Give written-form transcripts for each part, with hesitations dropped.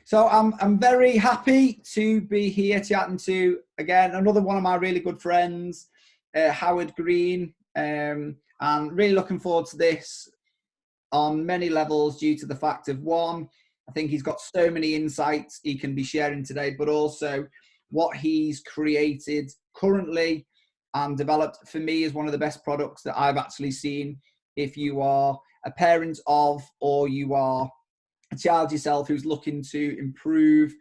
So I'm very happy to be here chatting to, again, another one of my really good friends, Howard Green, and really looking forward to this on many levels due to the fact of, one, I think he's got so many insights he can be sharing today, but also what he's created currently and developed for me is one of the best products that I've actually seen. If you are a parent of, or you are a child yourself who's looking to improve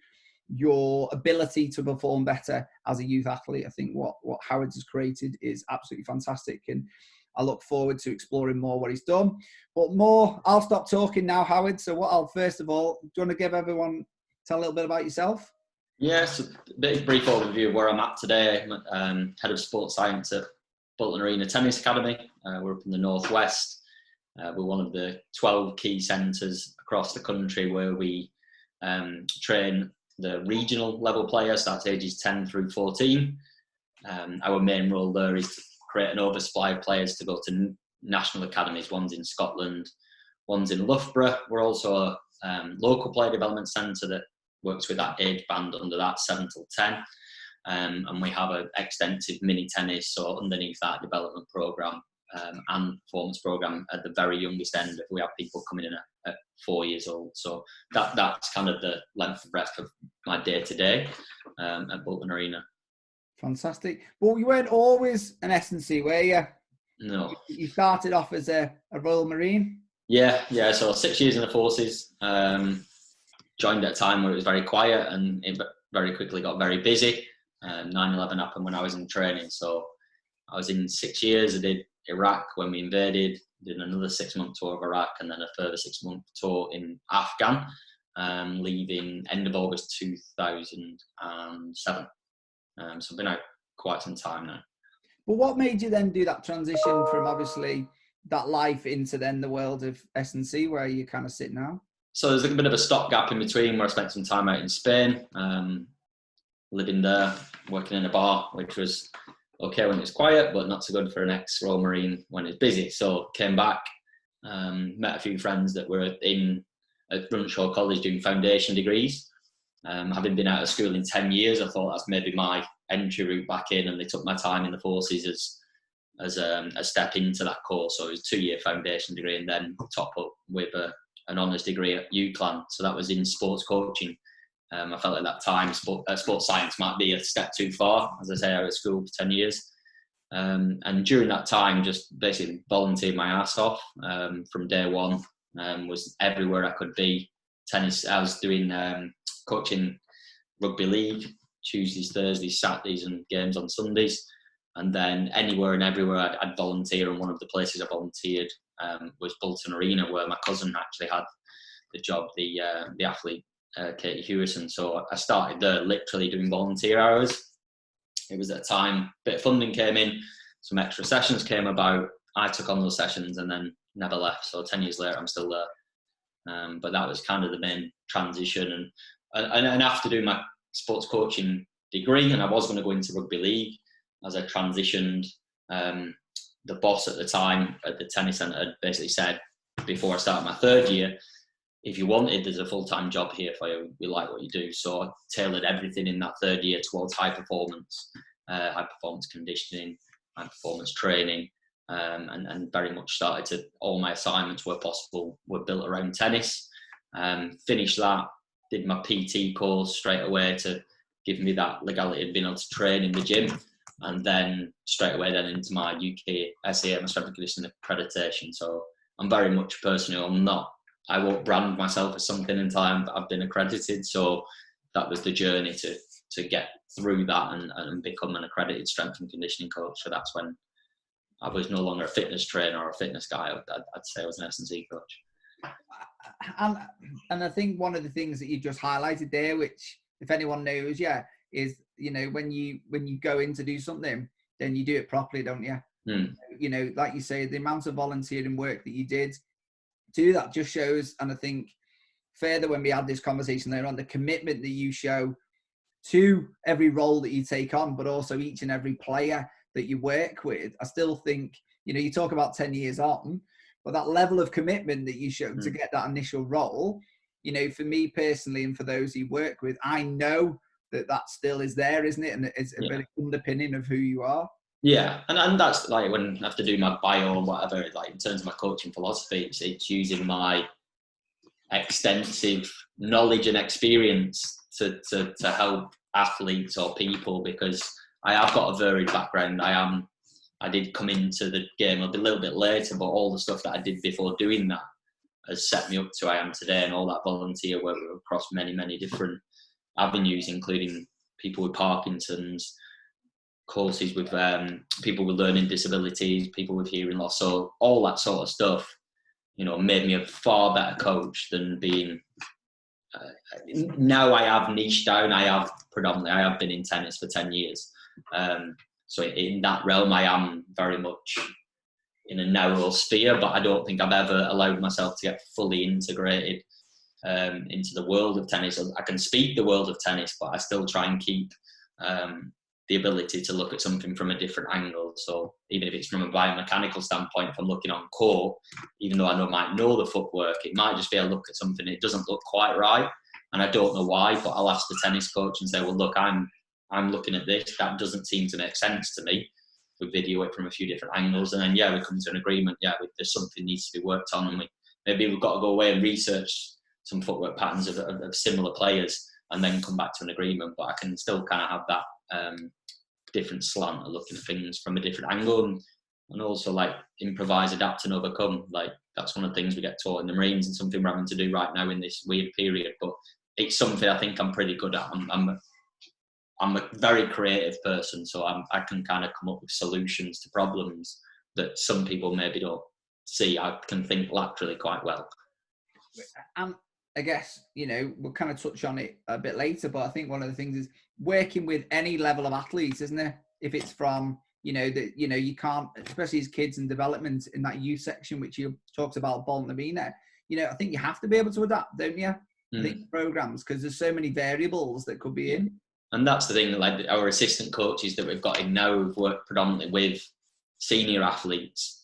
your ability to perform better as a youth athlete, I think what Howard has created is absolutely fantastic. And I look forward to exploring more what he's done. But more, I'll stop talking now, Howard. So what I'll first of all, do you want to give everyone, tell a little bit about yourself? Yes, a brief overview of where I'm at today. I'm head of sports science at Bolton Arena Tennis Academy. We're up in the northwest. We're one of the 12 key centres across the country where we train the regional level players, that's ages 10 through 14. Our main role there is to create an oversupply of players to go to national academies. One's in Scotland, one's in Loughborough. We're also a local player development centre that works with that age band under that 7 till 10. And we have an extensive mini tennis, so underneath that development programme and performance programme at the very youngest end. If we have people coming in at 4 years old. So that's kind of the length and breadth of my day-to-day at Bolton Arena. Fantastic. But you weren't always an S&C, were you? No. You started off as a Royal Marine? Yeah. So 6 years in the forces. Joined at a time where it was very quiet and it very quickly got very busy. 9/11 happened when I was in training. So I was in 6 years. I did Iraq when we invaded, did another 6-month tour of Iraq, and then a further 6-month tour in Afghan, leaving end of August 2007. So I've been out quite some time now. But what made you then do that transition from obviously that life into then the world of S&C where you kind of sit now? So there's a bit of a stopgap in between where I spent some time out in Spain, living there, working in a bar, which was okay when it was quiet, but not so good for an ex-Royal Marine when it's busy. So came back, met a few friends that were at Brunshaw College doing foundation degrees. Having been out of school in 10 years, I thought that's maybe my entry route back in, and they took my time in the forces as a step into that course. So it was a 2-year foundation degree and then top up with an honours degree at UCLan. So that was in sports coaching. I felt at that time sports science might be a step too far, as I say, out of school for 10 years. And during that time, just basically volunteered my ass off from day one. Was everywhere I could be. Tennis, I was doing coaching rugby league, Tuesdays, Thursdays, Saturdays and games on Sundays. And then anywhere and everywhere I'd volunteer, and one of the places I volunteered was Bolton Arena, where my cousin actually had the job, the athlete, Katie Hewison. So I started there literally doing volunteer hours. It was at a time, a bit of funding came in, some extra sessions came about. I took on those sessions and then never left. So 10 years later, I'm still there. But that was kind of the main transition. And after doing my sports coaching degree, and I was going to go into rugby league, as I transitioned, the boss at the time at the tennis centre had basically said, before I started my 3rd year, if you wanted, there's a full-time job here for you. We like what you do. So I tailored everything in that 3rd year towards high performance conditioning, high performance training, and very much started to, all my assignments where possible were built around tennis. Finished that, did my PT course straight away to give me that legality of being able to train in the gym. And then straight away then into my UK SAM, my strength and conditioning accreditation. So I'm very much a person who I won't brand myself as something until I've been accredited. So that was the journey to get through that and become an accredited strength and conditioning coach. So that's when I was no longer a fitness trainer or a fitness guy. I'd say I was an S&C coach. And I think one of the things that you just highlighted there, which if anyone knows, is, when you go in to do something, then you do it properly, don't you? Like you say, the amount of volunteering work that you did to do that just shows, and I think further when we had this conversation there on the commitment that you show to every role that you take on, but also each and every player that you work with. I still think, you talk about 10 years on, but that level of commitment that you show to get that initial role, you know, for me personally, and for those you work with, I know that still is there, isn't it? And it's a bit of underpinning of who you are. Yeah, and that's like when I have to do my bio or whatever, like in terms of my coaching philosophy, it's using my extensive knowledge and experience to help athletes or people, because I have got a varied background. I did come into the game a little bit later, but all the stuff that I did before doing that has set me up to where I am today, and all that volunteer work across many different avenues, including people with Parkinson's, courses with people with learning disabilities, people with hearing loss. So all that sort of stuff, you know, made me a far better coach than being. Now I have niched down. I have been in tennis for 10 years. So in that realm, I am very much in a narrow sphere, but I don't think I've ever allowed myself to get fully integrated into the world of tennis. I can speak the world of tennis, but I still try and keep the ability to look at something from a different angle. So even if it's from a biomechanical standpoint, if I'm looking on court, even though I might know the footwork, it might just be a look at something, it doesn't look quite right, and I don't know why, but I'll ask the tennis coach and say, well, look, I'm looking at this, that doesn't seem to make sense to me. We video it from a few different angles, and then we come to an agreement. There's something needs to be worked on, and maybe we've got to go away and research some footwork patterns of similar players, and then come back to an agreement. But I can still kind of have that different slant of looking at things from a different angle, and also like improvise, adapt, and overcome. Like that's one of the things we get taught in the Marines, and something we're having to do right now in this weird period. But it's something I think I'm pretty good at. I'm a very creative person, so I can kind of come up with solutions to problems that some people maybe don't see. I can think laterally quite well. I guess, you know, we'll kind of touch on it a bit later, but I think one of the things is working with any level of athletes, isn't it? If it's from, you know, that, you know, you can't, especially as kids in development in that youth section, which you talked about, Baltimore, you know, I think you have to be able to adapt, don't you? I think programs, because there's so many variables that could be in. And that's the thing, like our assistant coaches that we've got in now who've worked predominantly with senior athletes,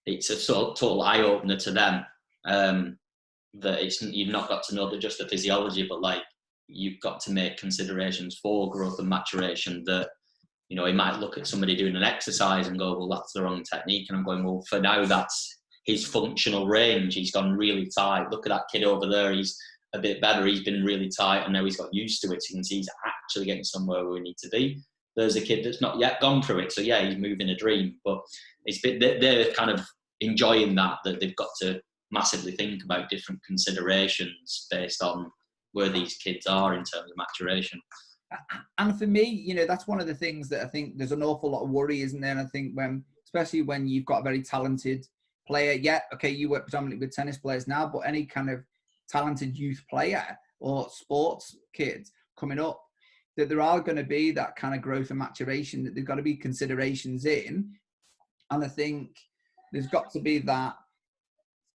it's a sort of total eye-opener to them. That you've not got to know just the physiology, but like you've got to make considerations for growth and maturation. That, you know, he might look at somebody doing an exercise and go, well, that's the wrong technique. And I'm going, well, for now, that's his functional range. He's gone really tight. Look at that kid over there. He's a bit better. He's been really tight, and now he's got used to it. So you can see he's actually getting somewhere where we need to be. There's a kid that's not yet gone through it. So yeah, he's moving a dream, but they're kind of enjoying that they've got to massively think about different considerations based on where these kids are in terms of maturation. And for me, you know, that's one of the things that I think there's an awful lot of worry, isn't there? And I think especially when you've got a very talented player, you work predominantly with tennis players now, but any kind of talented youth player or sports kids coming up, that there are going to be that kind of growth and maturation, that there's got to be considerations in. And I think there's got to be that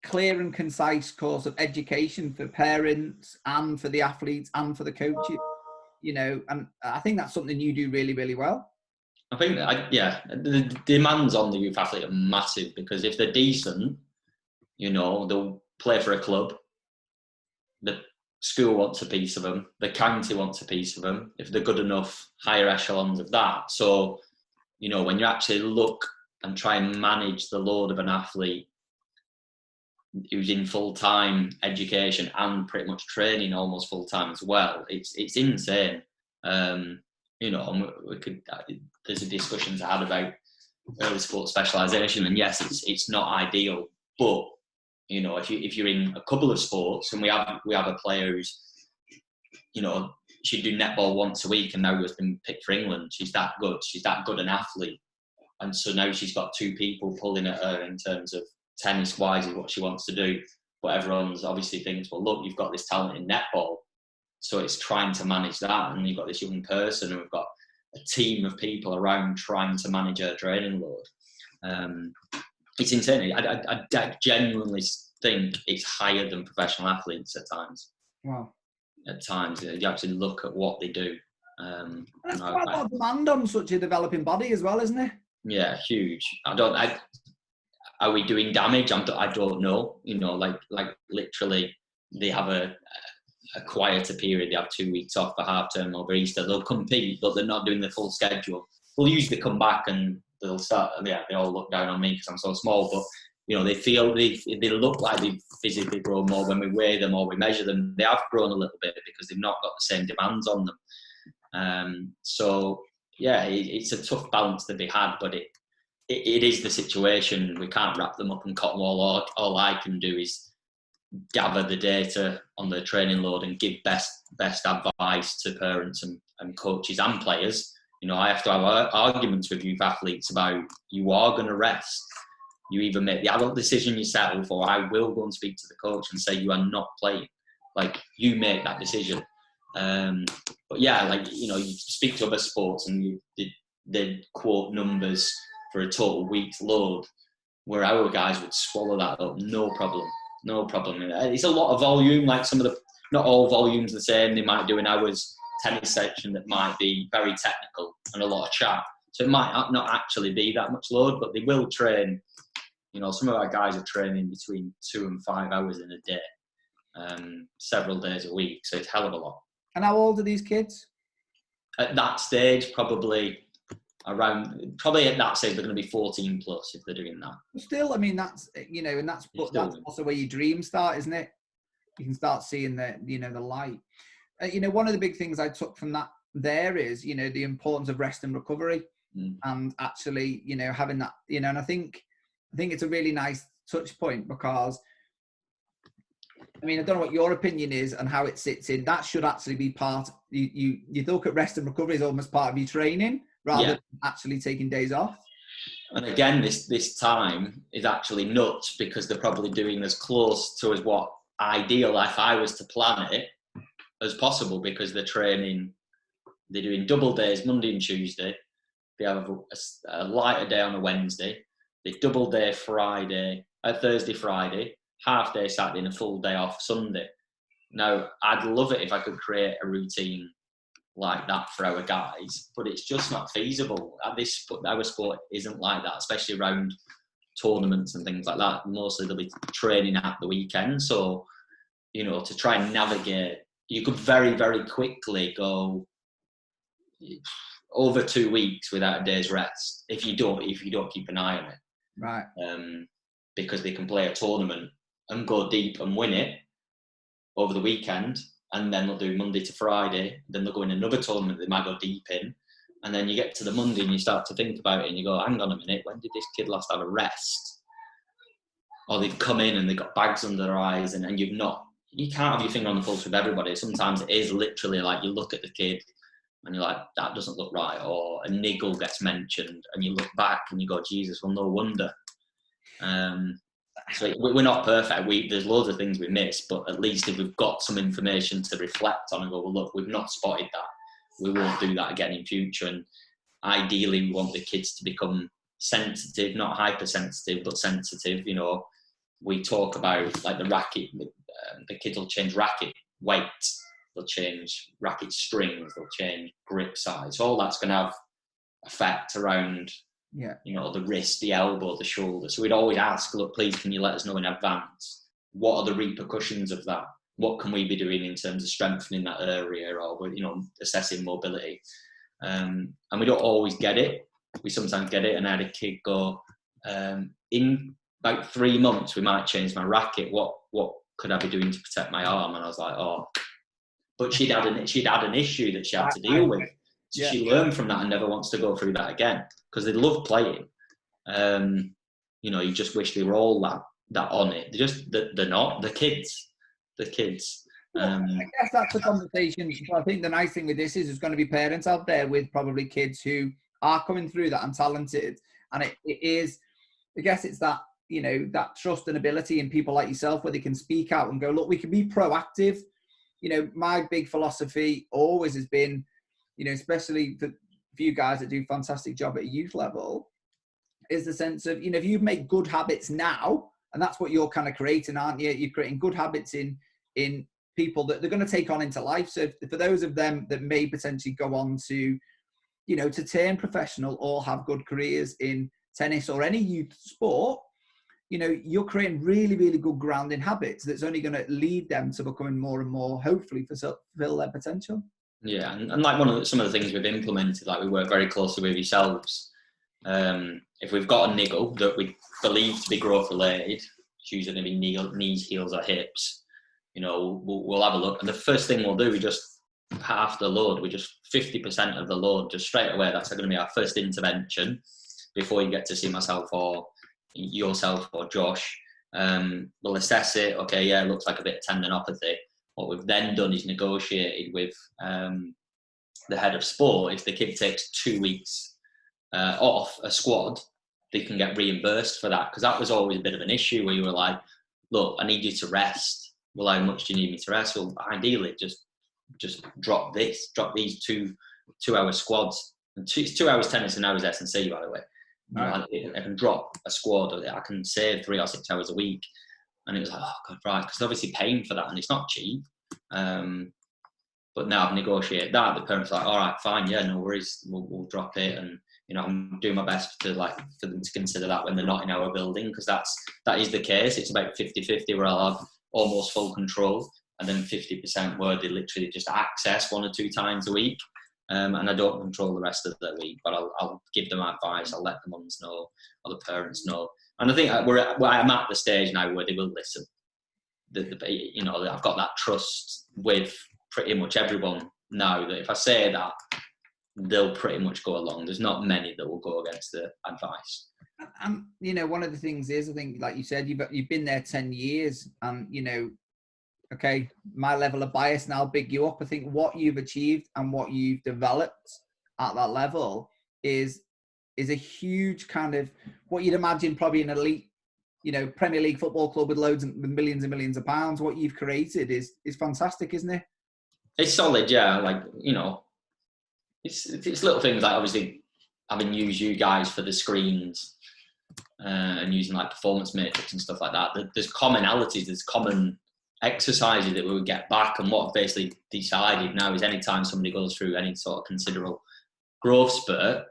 clear and concise course of education for parents and for the athletes and for the coaches, you know, and I think that's something you do really, really well. I think, the demands on the youth athlete are massive, because if they're decent, you know, they'll play for a club, the school wants a piece of them, the county wants a piece of them, if they're good enough, higher echelons of that. So, you know, when you actually look and try and manage the load of an athlete who's in full-time education and pretty much training almost full-time as well, it's insane. You know, there's a discussion to have about early sports specialisation, and yes, it's not ideal, but you know, if you're in a couple of sports, and we have a player who's, you know, she'd do netball once a week and now has been picked for England. She's that good an athlete, and so now she's got two people pulling at her in terms of tennis wise is what she wants to do, but everyone's obviously thinks, well, look, you've got this talent in netball, so it's trying to manage that, and you've got this young person, and we've got a team of people around trying to manage her training load. It's insane. I genuinely think it's higher than professional athletes at times. Wow. At times, you actually look at what they do. And there's quite a lot of demand on such a developing body as well, isn't it? Yeah, huge. Are we doing damage? I don't know. You know, like literally, they have a quieter period. They have 2 weeks off for half term over Easter. They'll compete, but they're not doing the full schedule. They'll usually come back and they'll start. Yeah, they all look down on me because I'm so small. But they feel they look like they've physically grown more when we weigh them or we measure them. They have grown a little bit because they've not got the same demands on them. So yeah, it's a tough balance to be had, but it is the situation. We can't wrap them up in cotton wool. All I can do is gather the data on the training load and give best advice to parents and coaches and players. I have to have arguments with youth athletes about you are going to rest. You either make the adult decision yourself, or I will go and speak to the coach and say you are not playing. Like, you make that decision. But yeah, you speak to other sports and they quote numbers for a total week's load, where our guys would swallow that up, no problem. It's a lot of volume, like not all volumes the same. They might do an hour's tennis section that might be very technical and a lot of chat. So it might not actually be that much load, but they will train. Some of our guys are training between 2 and 5 hours in a day, several days a week. So it's a hell of a lot. And how old are these kids? At that stage, probably at that stage, they're going to be 14 plus if they're doing that. Still, I mean, that's, and that's also where your dreams start, isn't it? You can start seeing the light. One of the big things I took from that there is, the importance of rest and recovery, and actually, having that, and I think it's a really nice touch point, because I don't know what your opinion is and how it sits in. That should actually be part. You look at rest and recovery as almost part of your training, rather than actually taking days off. And again, this time is actually nuts, because they're probably doing as close to as what ideal, if I was to plan it, as possible, because they're doing double days Monday and Tuesday. They have a lighter day on a Wednesday. They double day Thursday, Friday, half day Saturday, and a full day off Sunday. Now, I'd love it if I could create a routine like that for our guys, but it's just not feasible. Our sport isn't like that, especially around tournaments and things like that. Mostly they'll be training at the weekend. So, to try and navigate, you could very, very quickly go over 2 weeks without a day's rest if you don't keep an eye on it. Right. Because they can play a tournament and go deep and win it over the weekend, and then they'll do Monday to Friday, then they'll go in another tournament they might go deep in, and then you get to the Monday and you start to think about it and you go, hang on a minute, when did this kid last have a rest? Or they've come in and they've got bags under their eyes, and you can't have your finger on the pulse with everybody. Sometimes it is literally like you look at the kid and you're like, that doesn't look right, or a niggle gets mentioned and you look back and you go, Jesus, well, no wonder. So we're not perfect. There's loads of things we miss, but at least if we've got some information to reflect on and go, well, look, we've not spotted that, we won't do that again in future. And ideally, we want the kids to become sensitive, not hypersensitive, but sensitive. We talk about like the racket, the kids will change racket weight, they'll change racket strings, they'll change grip size. All that's going to have effect around, the wrist, the elbow, the shoulder. So we'd always ask, look, please, can you let us know in advance? What are the repercussions of that? What can we be doing in terms of strengthening that area, or, assessing mobility? And we don't always get it. We sometimes get it. And I had a kid go, in about 3 months, we might change my racket. What could I be doing to protect my arm? And I was like, oh, but she'd had an issue that she had to deal with. So she learned from that and never wants to go through that again, because they love playing. You just wish they were all that on it. They're not. The kids. I guess that's a conversation. I think the nice thing with this is there's going to be parents out there with probably kids who are coming through that and talented. And it is, I guess it's that, that trust and ability in people like yourself where they can speak out and go, look, we can be proactive. My big philosophy always has been, especially for you guys that do a fantastic job at a youth level, is the sense of, if you make good habits now, and that's what you're kind of creating, aren't you? You're creating good habits in people that they're going to take on into life. So for those of them that may potentially go on to, to turn professional or have good careers in tennis or any youth sport, you know, you're creating really, really good grounding habits that's only going to lead them to becoming more and more, hopefully, fulfill their potential. Yeah, and like some of the things we've implemented, like we work very closely with yourselves. If we've got a niggle that we believe to be growth related, it's usually going to be knees, heels, or hips. You know, we'll have a look, and the first thing we'll do, we just half the load. We just 50% of the load just straight away. That's going to be our first intervention before you get to see myself or yourself or Josh. We'll assess it. Okay, yeah, it looks like a bit of tendinopathy. What we've then done is negotiated with the head of sport. If the kid takes 2 weeks off a squad, they can get reimbursed for that, because that was always a bit of an issue where you were like, look, I need you to rest. Well, how much do you need me to rest? Well, ideally, just drop these 2-hour squads. And it's 2 hours tennis and hours S&C, by the way. Right. I can drop a squad, or I can save 3 or 6 hours a week. And it was like, oh God, right, because obviously paying for that, and it's not cheap. But now I've negotiated that. The parents are like, all right, fine, yeah, no worries, we'll drop it. And you know, I'm doing my best for them to consider that when they're not in our building, because that is the case. It's about 50-50 where I'll have almost full control, and then 50% where they literally just access 1 or 2 times a week. And I don't control the rest of the week, but I'll give them advice. I'll let the mums know, or the parents know. And I think I'm at the stage now where they will listen. You know, I've got that trust with pretty much everyone now that if I say that, they'll pretty much go along. There's not many that will go against the advice. And you know, one of the things is, I think, like you said, you've been there 10 years, and you know, okay, my level of bias now big you up. I think what you've achieved and what you've developed at that level is a huge kind of what you'd imagine probably an elite, you know, Premier League football club with with millions and millions of pounds. What you've created is fantastic, isn't it? It's solid, yeah. Like, you know, it's little things like obviously having used you guys for the screens and using like performance matrix and stuff like that. There's commonalities, there's common exercises that we would get back. And what I've basically decided now is anytime somebody goes through any sort of considerable growth spurt,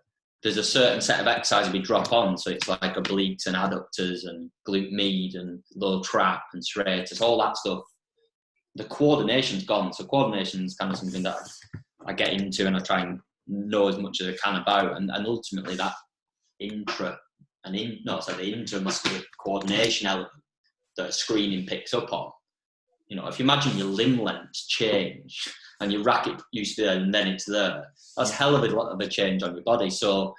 there's a certain set of exercises we drop on. So it's like obliques and adductors and glute med and low trap and serratus, all that stuff. The coordination's gone. So coordination is kind of something that I get into and I try and know as much as I can about. And ultimately that the intramuscular coordination element that screening picks up on. You know, if you imagine your limb lengths change and your racket used to there and then it's there, that's a hell of a lot of a change on your body. So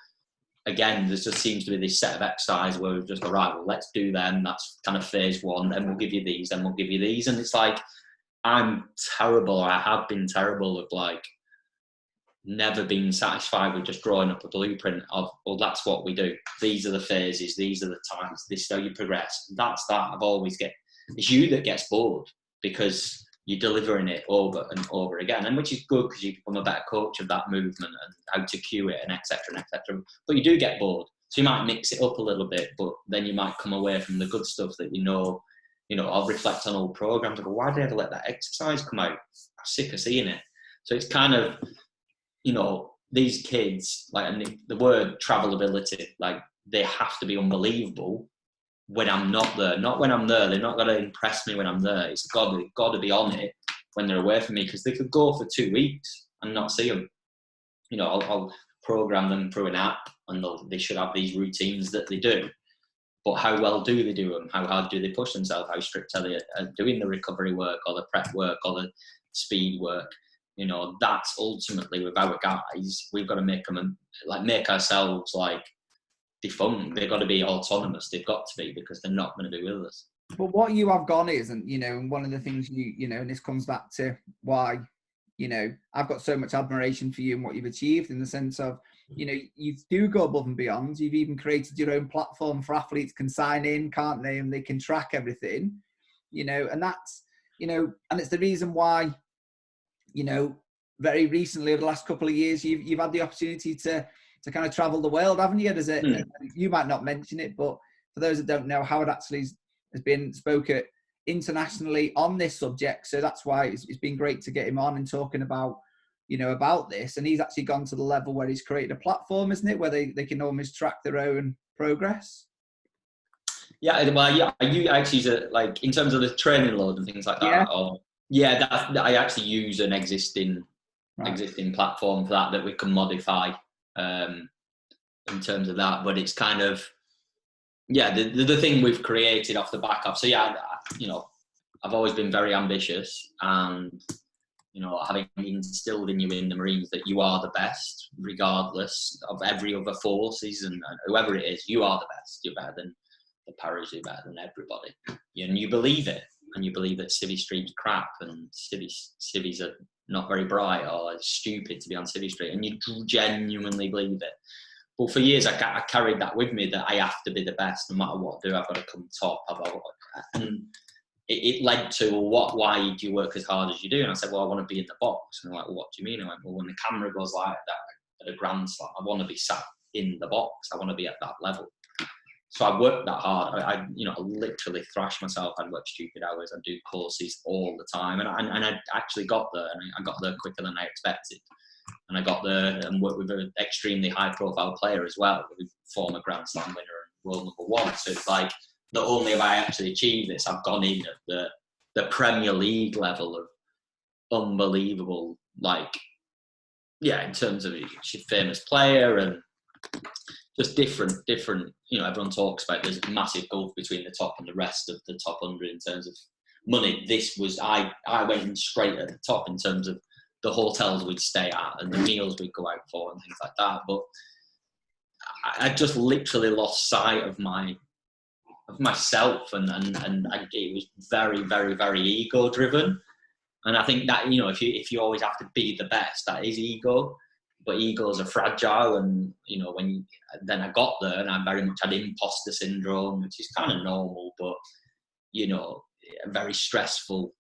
again, there just seems to be this set of exercise where we've just go, right, well, let's do them. That's kind of phase one. Then we'll give you these. Then we'll give you these. And it's like, I'm terrible. I have been terrible of like never being satisfied with just drawing up a blueprint of, well, that's what we do. These are the phases. These are the times. This is how you progress. That's that. It's you that gets bored because you're delivering it over and over again, and which is good because you become a better coach of that movement and how to cue it and etc. and etc. But you do get bored, so you might mix it up a little bit, but then you might come away from the good stuff that you know. I'll reflect on old programs and go, why did I ever let that exercise come out? I'm sick of seeing it. So it's kind of, these kids, like the word travelability, like they have to be unbelievable when I'm not there. Not when I'm there. They're not going to impress me when I'm there. It's got to be on it when they're away from me, because they could go for 2 weeks and not see them. I'll program them through an app and they should have these routines that they do. But how well do they do them? How hard do they push themselves? How strict are they doing the recovery work or the prep work or the speed work? That's ultimately with our guys. We've got to make ourselves like defunct. They've got to be autonomous. They've got to be, because they're not going to be with us. But what you have gone is, and one of the things and this comes back to why, I've got so much admiration for you and what you've achieved, in the sense of, you do go above and beyond. You've even created your own platform for athletes can sign in, can't they? And they can track everything, and that's, and it's the reason why, very recently over the last couple of years, you've had the opportunity to kind of travel the world, haven't you? You might not mention it, but for those that don't know, Howard actually has been spoken internationally on this subject. So that's why it's been great to get him on and talking about, about this. And he's actually gone to the level where he's created a platform, isn't it? Where they can almost track their own progress. Yeah, well, yeah, I actually use it like in terms of the training load and things like that. Yeah. Or yeah, I actually use an existing Right. platform for that we can modify in terms of that. But it's kind of the thing we've created off the back of. So yeah, I've always been very ambitious, and having instilled in you in the Marines that you are the best, regardless of every other forces and whoever it is, you are the best. You're better than the paras, you're better than everybody. And you believe it, and you believe that Civvy Street's crap, and civvies are not very bright, or it's stupid to be on Civvy Street, and you genuinely believe it. But for years, I carried that with me, that I have to be the best, no matter what I do. I've got to come top. And it led to, well, why do you work as hard as you do? And I said, well, I want to be in the box. And they're like, well, what do you mean? I went, well, when the camera goes like that at a Grand Slam, I want to be sat in the box. I want to be at that level. So I worked that hard. I literally thrashed myself. I'd work stupid hours. I'd do courses all the time. And I actually got there. And I got there quicker than I expected. And I got there and worked with an extremely high-profile player as well, a former Grand Slam winner and world #1. So it's like, not only have I actually achieved this, I've gone in at the Premier League level of unbelievable, in terms of she's a famous player and just different. Everyone talks about there's a massive gulf between the top and the rest of the top 100 in terms of money. This was, I went in straight at the top in terms of the hotels we'd stay at and the meals we'd go out for and things like that. But I just literally lost sight of myself, and it was very, very, very ego driven. And I think that if you always have to be the best, that is ego. But egos are fragile, and then I got there, and I very much had imposter syndrome, which is kind of normal, but very stressful.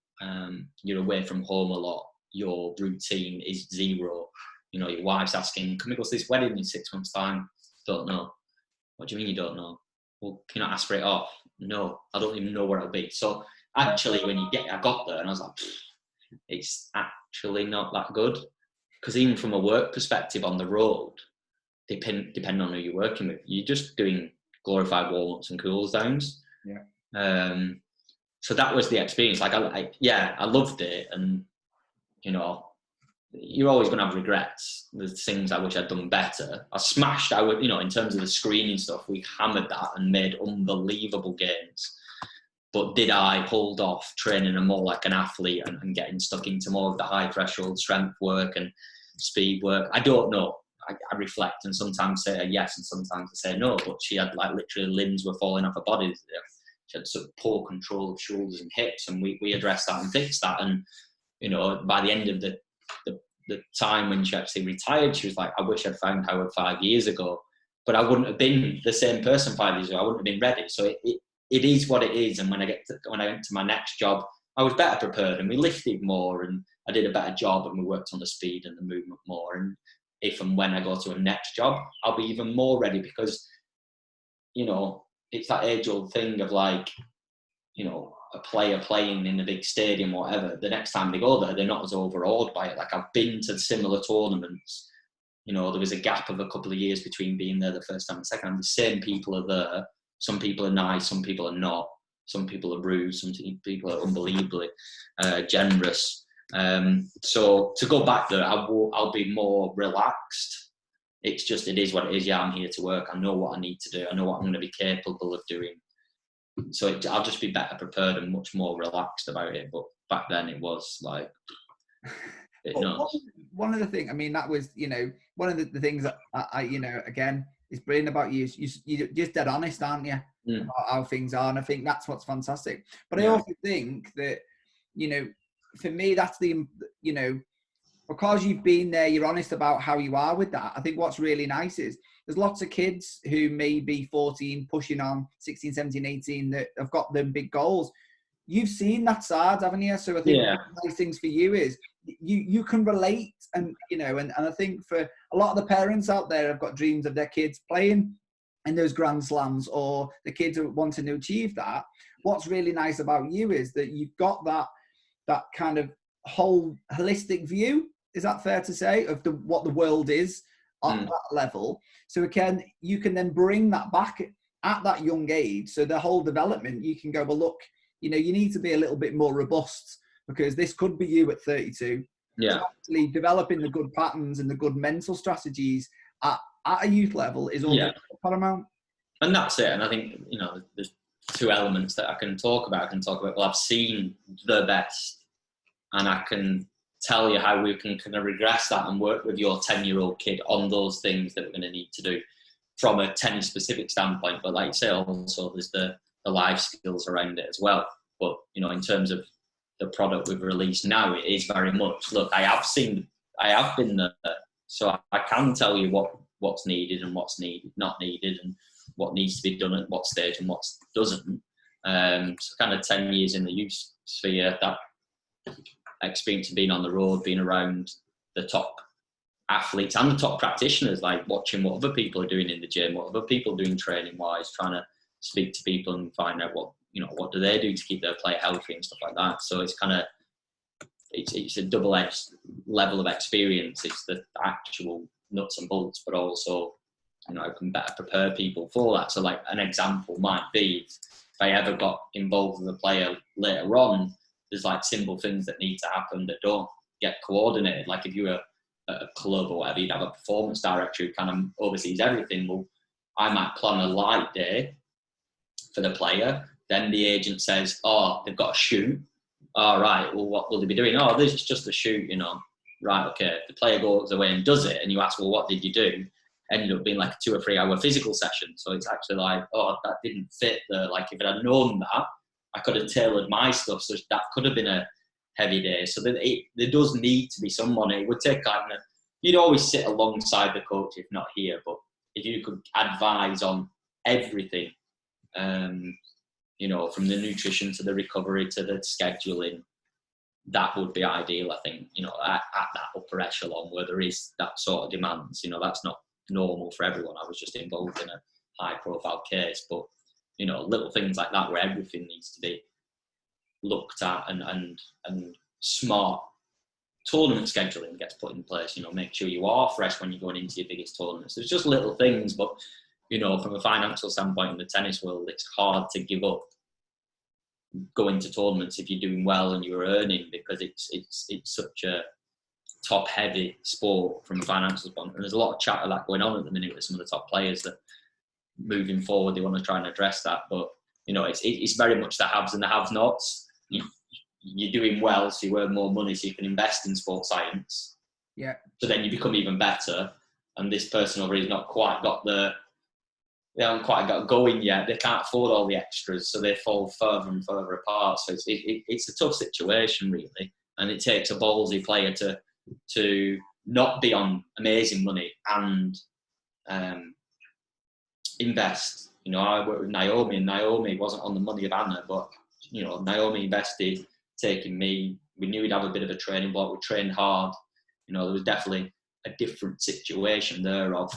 You're away from home a lot. Your routine is zero. Your wife's asking, "Can we go to this wedding in 6 months' time?" Don't know. What do you mean you don't know? Well, can you not ask for it off? No, I don't even know where it'll be. So actually, I got there and I was like, it's actually not that good. Because even from a work perspective on the road, depending on who you're working with, you're just doing glorified warm-ups and cools downs. Yeah. So that was the experience. I loved it, and you're always going to have regrets. There's things I wish I'd done better. I smashed. In terms of the screening stuff, we hammered that and made unbelievable gains. But did I hold off training more like an athlete and getting stuck into more of the high threshold strength work and speed work? I don't know. I reflect and sometimes say yes and sometimes I say no. But she had literally limbs were falling off her body. She had sort of poor control of shoulders and hips, and we addressed that and fixed that. And by the end of the time when she actually retired, she was like, I wish I'd found Howard 5 years ago, but I wouldn't have been the same person 5 years ago. I wouldn't have been ready. So it is what it is. And when I went to my next job, I was better prepared, and we lifted more, and I did a better job, and we worked on the speed and the movement more. And if and when I go to a next job, I'll be even more ready, because it's that age-old thing of a player playing in a big stadium or whatever. The next time they go there, they're not as overawed by it. I've been to similar tournaments. There was a gap of a couple of years between being there the first time and the second time. The same people are there. Some people are nice, some people are not. Some people are rude, some people are unbelievably generous. So to go back there, I'll be more relaxed. It's just, it is what it is. Yeah, I'm here to work. I know what I need to do. I know what I'm going to be capable of doing. So I'll just be better prepared and much more relaxed about it. But back then it was like, one of the things, that was, one of the things that I again, is brilliant about you. You're just dead honest, aren't you? About how things are. And I think that's what's fantastic. But I also think that, for me, that's because you've been there, you're honest about how you are with that. I think what's really nice is there's lots of kids who may be 14, pushing on 16, 17, 18 that have got them big goals. You've seen that side, haven't you? So I think one of the nice things for you is you can relate, and and I think for a lot of the parents out there have got dreams of their kids playing in those Grand Slams, or the kids are wanting to achieve that. What's really nice about you is that you've got that kind of whole holistic view. Is that fair to say, of what the world is at that level? So again, you can then bring that back at that young age. So the whole development, you can go, well, look, you know, you need to be a little bit more robust because this could be you at 32. Yeah. So actually developing the good patterns and the good mental strategies at a youth level is all paramount. And that's it. And I think, you know, there's two elements that I can talk about. I can talk about, well, I've seen the best, and I can tell you how we can kind of regress that and work with your 10-year-old kid on those things that we're going to need to do from a tennis specific standpoint. But like you say, also there's the life skills around it as well. But, you know, in terms of the product we've released now, it is very much, look, I have been there, so I can tell you what's needed and what's not needed, and what needs to be done at what stage and what doesn't. So kind of 10 years in the youth sphere, that experience of being on the road, being around the top athletes and the top practitioners, like watching what other people are doing in the gym, what other people are doing training wise, trying to speak to people and find out what do they do to keep their player healthy and stuff like that. So it's kind of, it's a double-edged level of experience. It's the actual nuts and bolts, but also, you know, I can better prepare people for that. So like an example might be, if I ever got involved with a player later on, there's like simple things that need to happen that don't get coordinated. Like if you were at a club or whatever, you'd have a performance director who kind of oversees everything. Well, I might plan a light day for the player. Then the agent says, oh, they've got a shoot. All right, well, what will they be doing? Oh, this is just a shoot, you know. Right, okay. The player goes away and does it, and you ask, well, what did you do? Ended up being like a 2 or 3 hour physical session. So it's actually like, oh, that didn't fit the, like if I'd known that, I could have tailored my stuff. So that could have been a heavy day. So there does need to be someone. It would take kind of, you'd always sit alongside the coach, if not here, but if you could advise on everything, you know, from the nutrition to the recovery to the scheduling, that would be ideal, I think, you know, at that upper echelon where there is that sort of demands. You know, that's not normal for everyone. I was just involved in a high profile case, but, you know, little things like that where everything needs to be looked at and smart tournament scheduling gets put in place. You know, make sure you are fresh when you're going into your biggest tournaments. There's just little things, but, you know, from a financial standpoint in the tennis world, it's hard to give up going to tournaments if you're doing well and you're earning, because it's such a top heavy sport from a financial point. And there's a lot of chat of that going on at the minute with some of the top players that moving forward they want to try and address that. But, you know, it's very much the haves and the have-nots. You're doing well, so you earn more money, so you can invest in sports science. Yeah. So then you become even better. And this person over here's not quite got they haven't quite got going yet. They can't afford all the extras, so they fall further and further apart. So it's a tough situation, really. And it takes a ballsy player to not be on amazing money and invest. You know, I worked with Naomi, and Naomi wasn't on the money of Anna, but, you know, Naomi invested, taking me. We knew we'd have a bit of a training block. We trained hard. You know, there was definitely a different situation there of,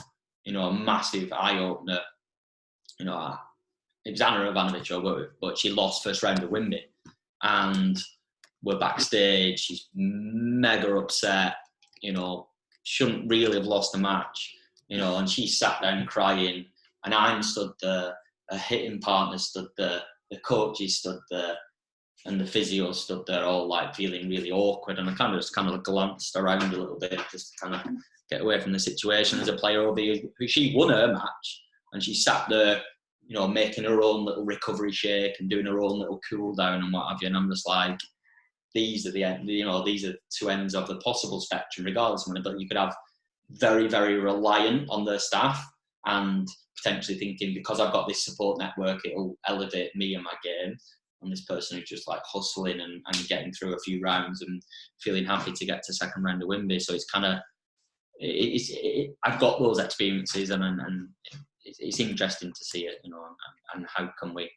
you know, a massive eye-opener. You know, it was Anna Ivanovic I worked with, but she lost first round of Wimby. And we're backstage. She's mega upset. You know, shouldn't really have lost the match. You know, and she sat down crying. And I'm stood there. Her hitting partner stood there. The coaches stood there. And the physio stood there, all like feeling really awkward. And I kind of glanced around a little bit just to kind of get away from the situation. There's a player over here who she won her match. And she sat there, you know, making her own little recovery shake and doing her own little cool down and what have you. And I'm just like, these are these are two ends of the possible spectrum, regardless of it. But you could have very, very reliant on their staff and potentially thinking, because I've got this support network, it'll elevate me and my game. And this person who's just like hustling and getting through a few rounds and feeling happy to get to second round of Wimby. So it's kind of, I've got those experiences and it's interesting to see it, you know, and how can we,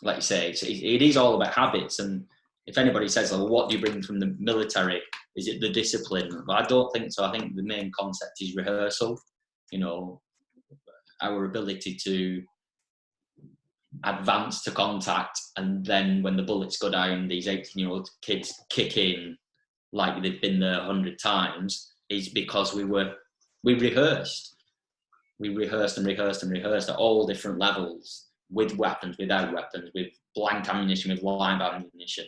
like you say, it is all about habits. And if anybody says, well, what do you bring from the military? Is it the discipline? But I don't think so. I think the main concept is rehearsal, you know, our ability to advance to contact, and then when the bullets go down, these 18-year-old kids kick in like they've been there 100 times, is because we rehearsed. we rehearsed and rehearsed and rehearsed at all different levels, with weapons, without weapons, with blank ammunition, with live ammunition,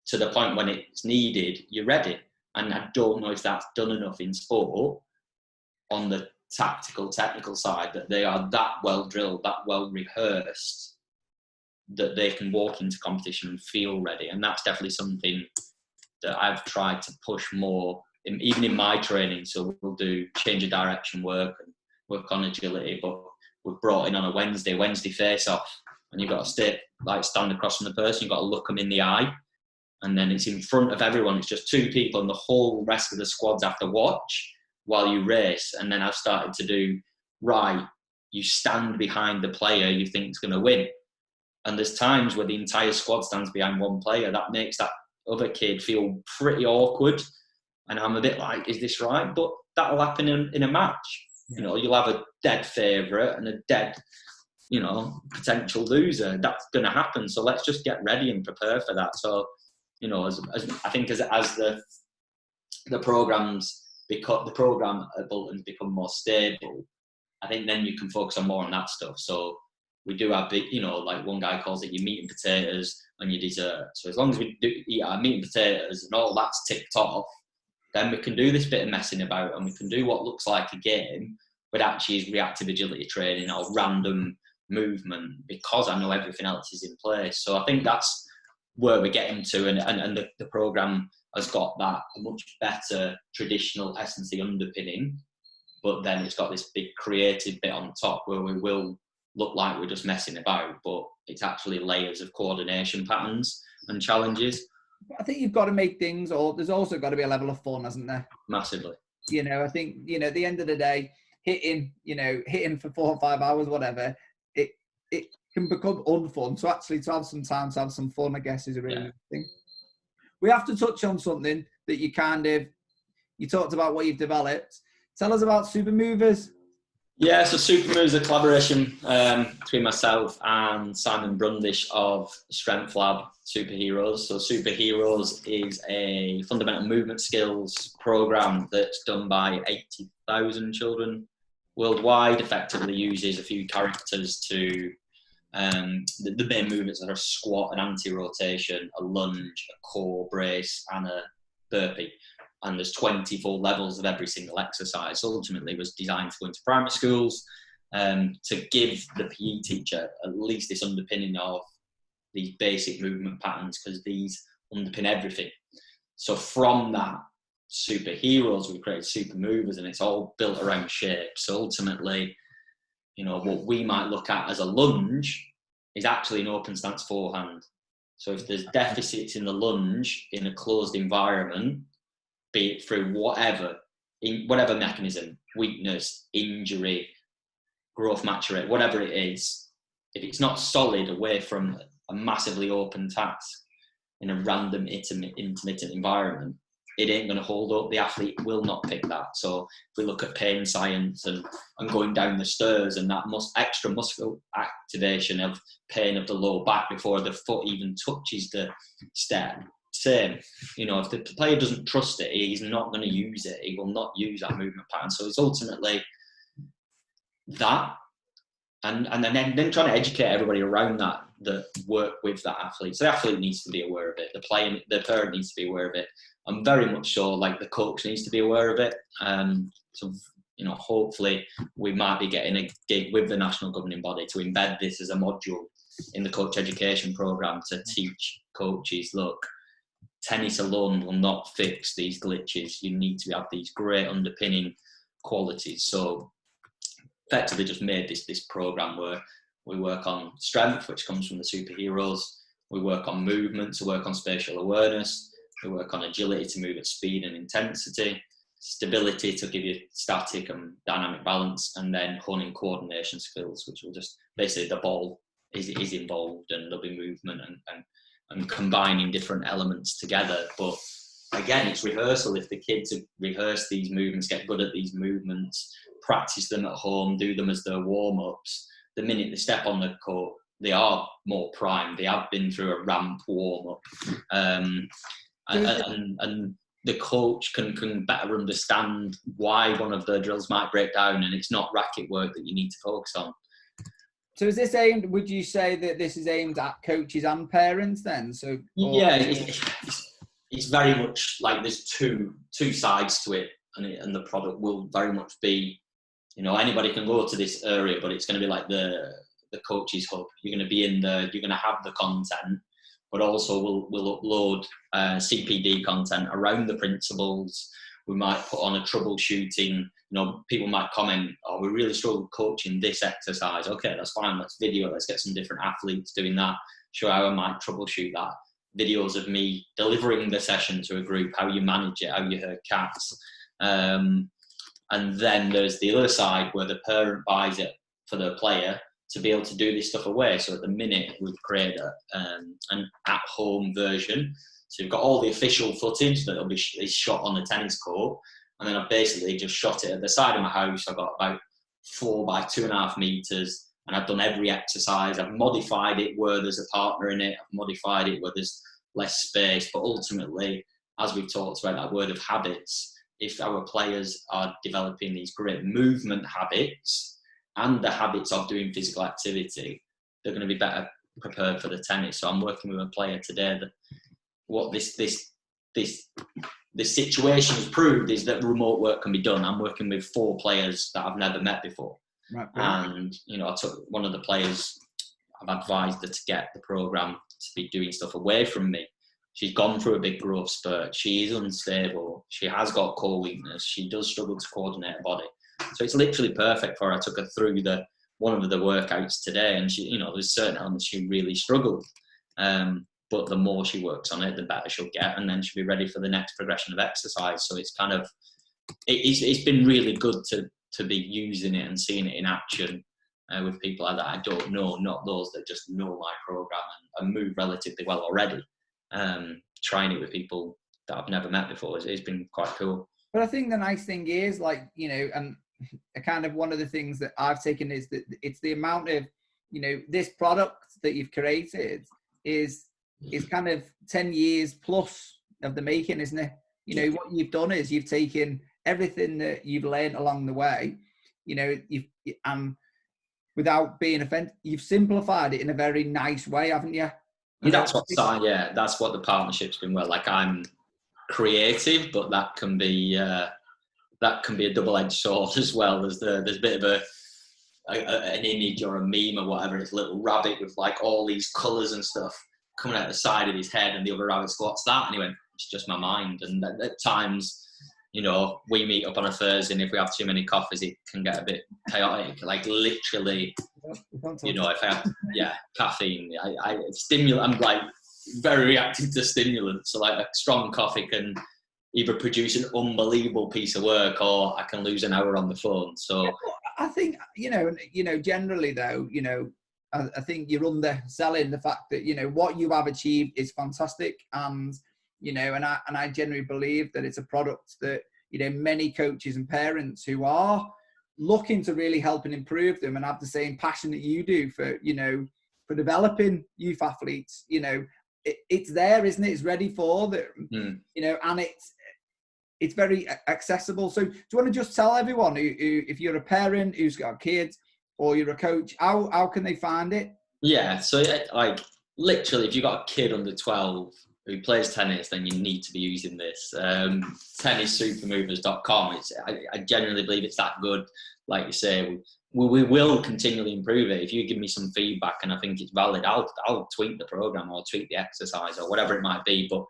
to the point when it's needed, you're ready. And I don't know if that's done enough in sport on the tactical, technical side, that they are that well drilled, that well rehearsed, that they can walk into competition and feel ready. And that's definitely something that I've tried to push more, even in my training. So we'll do change of direction work and work on agility, but we've brought in on a Wednesday face off, and you've got to stand across from the person, you've got to look them in the eye, and then it's in front of everyone. It's just two people, and the whole rest of the squads have to watch while you race. And then I've started to do, right, you stand behind the player you think is going to win. And there's times where the entire squad stands behind one player. That makes that other kid feel pretty awkward. And I'm a bit like, is this right? But that'll happen in a match. Yeah. You know, you'll have a dead favourite and a dead, you know, potential loser. That's going to happen. So let's just get ready and prepare for that. So, you know, as I think as the programs, because the program at Bolton's become more stable, I think then you can focus on more on that stuff. So we do have big, you know, like one guy calls it your meat and potatoes and your dessert. So as long as we do eat our meat and potatoes and all that's ticked off, then we can do this bit of messing about, and we can do what looks like a game, but actually is reactive agility training or random movement, because I know everything else is in place. So I think that's where we're getting to, and the programme has got that a much better traditional S&C underpinning, but then it's got this big creative bit on top where we will look like we're just messing about, but it's actually layers of coordination patterns and challenges. I think you've got to make things, or there's also got to be a level of fun, hasn't there? Massively. You know, I think, you know, at the end of the day, hitting for 4 or 5 hours, whatever, it can become unfun. So actually to have some time to have some fun, I guess, is a really good thing. We have to touch on something that you talked about what you've developed. Tell us about SuperMovers. Yeah, so SuperMovers is a collaboration between myself and Simon Brundish of Strength Lab Superheroes. So Superheroes is a fundamental movement skills program that's done by 80,000 children worldwide. Effectively uses a few characters to the main movements that are squat, an anti-rotation, a lunge, a core brace, and a burpee. And there's 24 levels of every single exercise. So ultimately, it was designed to go into primary schools to give the PE teacher at least this underpinning of these basic movement patterns, because these underpin everything. So from that Superheroes, we created SuperMovers, and it's all built around shape. So ultimately, you know, what we might look at as a lunge is actually an open stance forehand. So if there's deficits in the lunge in a closed environment, be it through whatever mechanism, weakness, injury, growth maturate, whatever it is, if it's not solid away from a massively open task in a random intermittent environment, it ain't going to hold up. The athlete will not pick that. So if we look at pain science and going down the stairs and that extra muscle activation of pain of the lower back before the foot even touches the step, same. You know, if the player doesn't trust it, he's not going to use it. He will not use that movement pattern. So it's ultimately that, and then trying to educate everybody around that work with that athlete. So the athlete needs to be aware of it. The parent needs to be aware of it. And very much so, like the coach needs to be aware of it. So, you know, hopefully we might be getting a gig with the national governing body to embed this as a module in the coach education program to teach coaches, look, tennis alone will not fix these glitches. You need to have these great underpinning qualities. So effectively just made this program where we work on strength, which comes from the Superheroes. We work on movement to work on spatial awareness. We work on agility to move at speed and intensity, stability to give you static and dynamic balance, and then honing coordination skills, which will just basically the ball is involved and there'll be movement and combining different elements together. But again, it's rehearsal. If the kids have rehearsed these movements, get good at these movements, practice them at home, do them as their warm-ups, the minute they step on the court, they are more primed. They have been through a ramp warm-up. And the coach can better understand why one of the drills might break down, and it's not racket work that you need to focus on. So is this aimed, would you say that this is aimed at coaches and parents then? So yeah, it's very much like there's two sides to it, and the product will very much be, anybody can go to this area, but it's going to be like the coaches hub. You're going to be in there, you're going to have the content, but also we'll upload CPD content around the principles. We might put on a troubleshooting. People might comment, "Oh, we really struggle coaching this exercise." Okay, that's fine. Let's video. Let's get some different athletes doing that. Show how I might troubleshoot that. Videos of me delivering the session to a group, how you manage it, how you herd cats. And then there's the other side where the parent buys it for the player to be able to do this stuff away. So at the minute, we've created an at-home version. So you've got all the official footage that will be shot on the tennis court. And then I've basically just shot it at the side of my house. I've got about 4 by 2.5 meters. And I've done every exercise. I've modified it where there's a partner in it. I've modified it where there's less space. But ultimately, as we've talked about that word of habits, if our players are developing these great movement habits and the habits of doing physical activity, they're going to be better prepared for the tennis. So I'm working with a player today that what this situation has proved is that remote work can be done. I'm working with 4 players that I've never met before. Right. And, I took one of the players, I've advised her to get the program to be doing stuff away from me. She's gone through a big growth spurt. She is unstable. She has got core weakness. She does struggle to coordinate her body. So it's literally perfect for her. I took her through one of the workouts today, and she, there's certain elements she really struggled. But the more she works on it, the better she'll get, and then she'll be ready for the next progression of exercise. So it's kind of, it's been really good to be using it and seeing it in action with people like that I don't know, not those that just know my program and move relatively well already. Trying it with people that I've never met before, it's been quite cool. But I think the nice thing is, like, and kind of one of the things that I've taken is that it's the amount of, this product that you've created is kind of 10 years plus of the making, isn't it? What you've done is you've taken everything that you've learned along the way, and without being offensive, you've simplified it in a very nice way, haven't you? That's what the partnership's been. Well, like, I'm creative, but that can be a double-edged sword as well. There's a bit of an image or a meme or whatever. It's a little rabbit with like all these colours and stuff coming out the side of his head, and the other rabbit's go, "What's that?" And he went, "It's just my mind." And at times, we meet up on a Thursday, and if we have too many coffees, it can get a bit chaotic. Like, literally, if I have caffeine, I stimulant. I'm like very reactive to stimulants. So like a strong coffee can either produce an unbelievable piece of work, or I can lose an hour on the phone. So I think generally though, I think you're underselling the fact that what you have achieved is fantastic, and and I generally believe that it's a product that many coaches and parents who are looking to really help and improve them and have the same passion that you do for for developing youth athletes. It's there, isn't it? It's ready for them. And it's very accessible. So do you want to just tell everyone who if you're a parent who's got kids or you're a coach, how can they find it? Yeah, so like literally, if you've got a kid under 12 who plays tennis, then you need to be using this. TennisSuperMovers.com. I genuinely believe it's that good. Like you say, we will continually improve it. If you give me some feedback and I think it's valid, I'll tweak the program or tweak the exercise or whatever it might be. But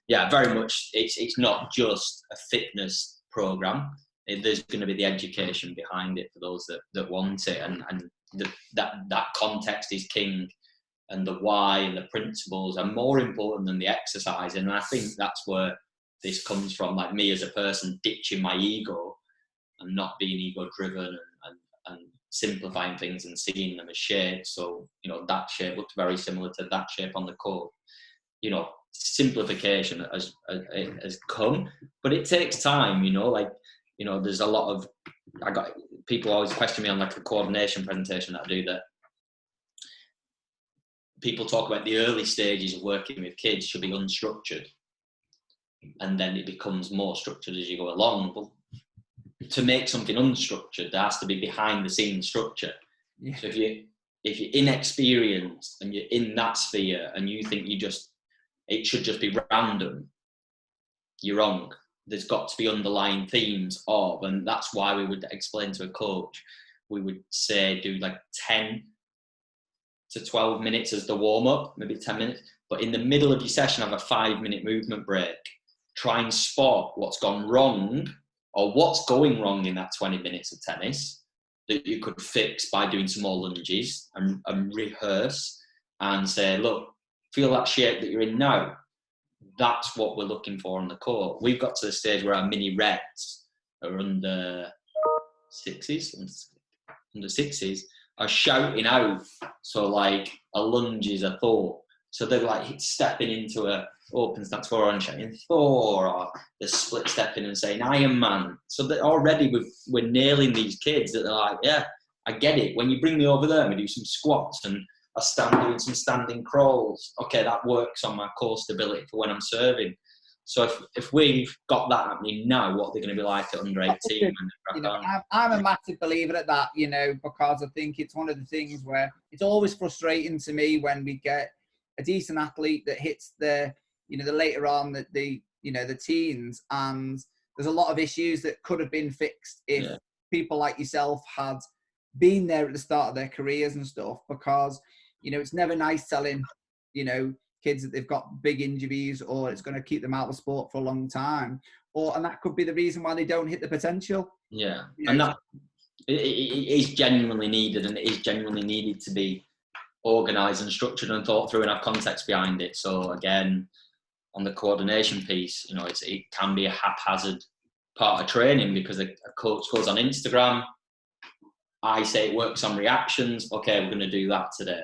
yeah, very much, it's not just a fitness program. There's going to be the education behind it for those that want it, and that context is king, and the why and the principles are more important than the exercise. And I think that's where this comes from, like me as a person ditching my ego and not being ego driven and simplifying things and seeing them as shapes. So that shape looks very similar to that shape on the court. Simplification has come, but it takes time. There's a lot of, people always question me on like a coordination presentation that I do, that people talk about the early stages of working with kids should be unstructured. and then it becomes more structured as you go along. But to make something unstructured, there has to be behind the scenes structure. Yeah. So if you're inexperienced and you're in that sphere and you think it should just be random, you're wrong. There's got to be underlying themes of, and that's why we would explain to a coach, we would say do like 10 to 12 minutes as the warm-up, maybe 10 minutes, but in the middle of your session have a 5-minute movement break. Try and spot what's gone wrong or what's going wrong in that 20 minutes of tennis that you could fix by doing some more lunges and rehearse and say, look, feel that shape that you're in now. That's what we're looking for on the court. We've got to the stage where our mini reds are under sixes, are shouting out. So like a lunge is a Thor. So they're like stepping into a open stance forward and shouting Thor, or they're split stepping and saying Iron Man. So that already we're nailing these kids that they're like, yeah, I get it. When you bring me over there and we do some squats and I stand doing some standing crawls, okay, that works on my core stability for when I'm serving. So if we've got that happening now, what are they going to be like at under 18? You know, I'm a massive believer at that, you know, because I think it's one of the things where it's always frustrating to me when we get a decent athlete that hits the later on the teens, and there's a lot of issues that could have been fixed if people like yourself had been there at the start of their careers and stuff, because, you know, it's never nice telling, you know, kids that they've got big injuries or it's going to keep them out of sport for a long time, and that could be the reason why they don't hit the potential. Yeah, you know? And that it is genuinely needed, and it is genuinely needed to be organised and structured and thought through and have context behind it. So again, on the coordination piece, you know, it can be a haphazard part of training because a coach goes on Instagram, I say it works on reactions, okay, we're going to do that today.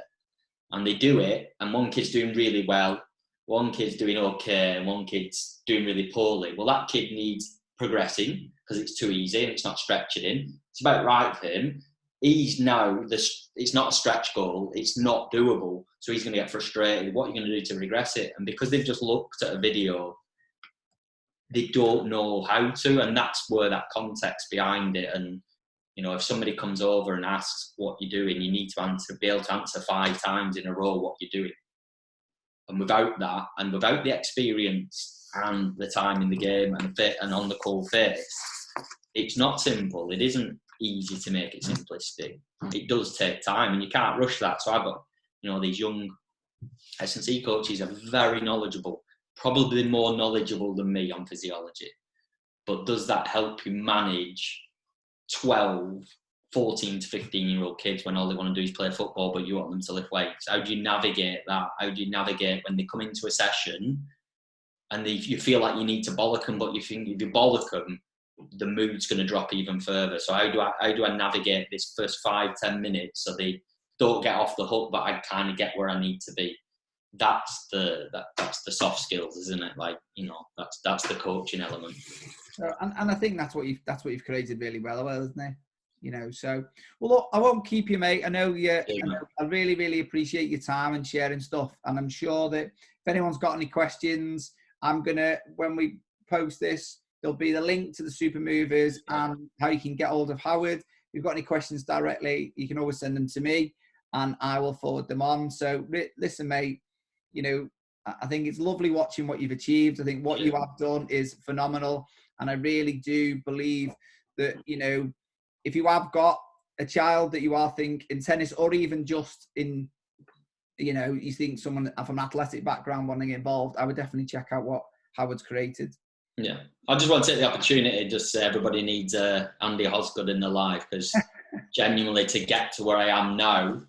And they do it, and one kid's doing really well, one kid's doing okay, and one kid's doing really poorly. Well, that kid needs progressing because it's too easy and it's not stretching him. It's about right for him. He's now, it's not a stretch goal, it's not doable, so he's going to get frustrated. What are you going to do to regress it? And because they've just looked at a video, they don't know how to, and that's where that context behind it. And you know, if somebody comes over and asks what you're doing, you need to be able to answer 5 times in a row what you're doing. And without that, and without the experience and the time in the game and on the cold face, it's not simple. It isn't easy to make it simplistic. It does take time, and you can't rush that. So I've got, you know, these young S&C coaches are very knowledgeable, probably more knowledgeable than me on physiology. But does that help you manage 12, 14 to 15-year-old kids when all they want to do is play football, but you want them to lift weights? How do you navigate that? How do you navigate when they come into a session and you feel like you need to bollock them, but you think if you bollock them, the mood's going to drop even further? So how do I navigate this first 5-10 minutes so they don't get off the hook, but I kind of get where I need to be? That's the soft skills, isn't it? Like, you know, that's the coaching element. So, and I think that's what you've created really well, isn't it? You know, so well, look, I won't keep you, mate. I know I really, really appreciate your time and sharing stuff. And I'm sure that if anyone's got any questions, when we post this, there'll be the link to the SuperMovers and how you can get hold of Howard. If you've got any questions directly, you can always send them to me and I will forward them on. So listen, mate, you know, I think it's lovely watching what you've achieved. I think what you have done is phenomenal. And I really do believe that, you know, if you have got a child that you are thinking in tennis, or even just in, you know, you think someone from an athletic background wanting to get involved, I would definitely check out what Howard's created. Yeah. I just want to take the opportunity to just say everybody needs Andy Osgood in their life, because genuinely to get to where I am now,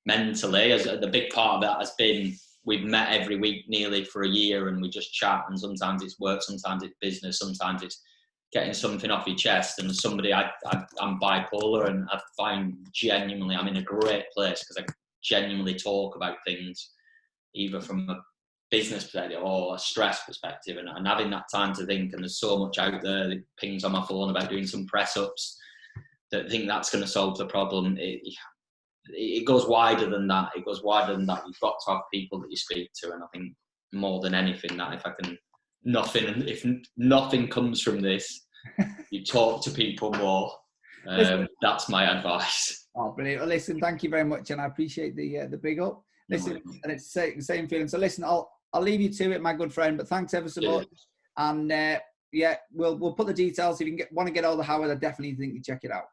mentally, as the big part of that has been, we've met every week nearly for a year and we just chat, and sometimes it's work, sometimes it's business, sometimes it's getting something off your chest. And somebody, I'm bipolar, and I find genuinely I'm in a great place because I genuinely talk about things either from a business perspective or a stress perspective, and having that time to think. And there's so much out there that pings on my phone about doing some press ups that think that's going to solve the problem. It goes wider than that. You've got to have people that you speak to, and I think more than anything that if I can if nothing comes from this, you talk to people more. That's my advice. Oh, brilliant. Well, listen, thank you very much, and I appreciate the big up. Listen, and it's the same feeling. So listen, I'll leave you to it, my good friend, but thanks ever so much. And yeah, we'll put the details. If you want to get all the Howard, I definitely think you check it out.